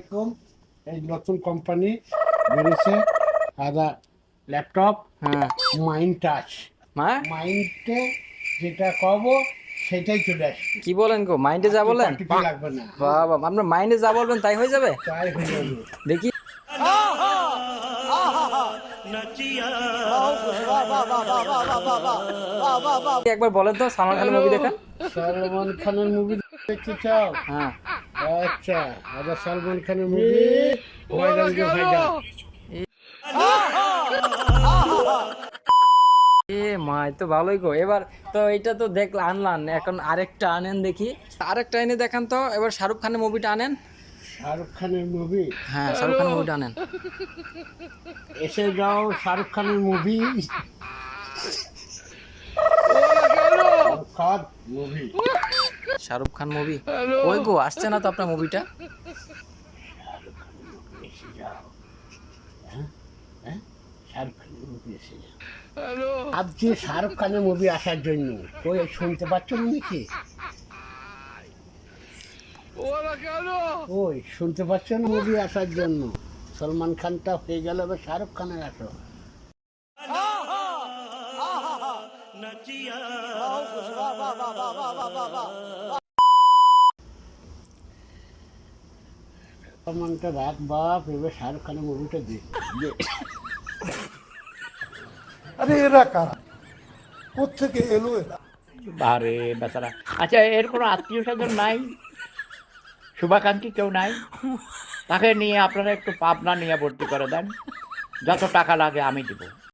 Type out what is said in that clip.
আলাইকুম। এই নতুন কোম্পানি বেরিয়েছে আদা ল্যাপটপ হ্যাঁ মাইন্ড টাচ। মা মাইন্ডে যেটা কব সেটাই চলে আসবে। কি বলেন গো, মাইন্ডে যা বলেন টিপি লাগবে না, বাবা, আপনার মাইন্ডে যা বলবেন তাই হয়ে যাবে। তাই হয়ে যাবে। দেখি একবার বলেন তো সালমান খানের মুভি দেখেন। সালমান খানের মুভি দেখতে চাও? হ্যাঁ আচ্ছা, আদা সালমান খানের মুভি ভাইরাঙ্গে ভাইজান। এ মা, এ তো ভালোই গো। এবার তো এইটা তো দেখলাম, আনলাম, এখন আরেকটা আনেন দেখি, আরেকটা এনে দেখান তো। এবার শাহরুখ খানের মুভিটা আনেন। শাহরুখ খানের মুভি, হ্যাঁ শাহরুখ খানের মুভিটা আনেন। এসে যাও শাহরুখ খানের মুভি। খান মুভি, শাহরুখ খান মুভি ওই গো, আসছে না তো আপনার মুভিটা। এসে যাও। হ্যাঁ হ্যাঁ, শাহরুখ খানের মুভি এসে যাও। আজকে শাহরুখ খানের মুভি আসার জন্য কই শুনতে পাচ্ছ না নাকি? ওই শুনতে পাচ্ছ না? মুভি আসার জন্য সলমান খানটা হয়ে গেল, এবার শাহরুখ খানের আসো। সলমানটা রাখ বাপ, এবার শাহরুখ খানের মুভিটা দেখ। আরে এরা কারা, কোত্থেকে এলো এরা? বারে বেচারা। আচ্ছা, এর কোনো আত্মীয় স্বজন নাই, শুভাকাঙ্ক্ষী কেউ নাই? তাকে নিয়ে আপনারা একটু পাবনা নিয়ে ভর্তি করে দেন, যত টাকা লাগে আমি দিব।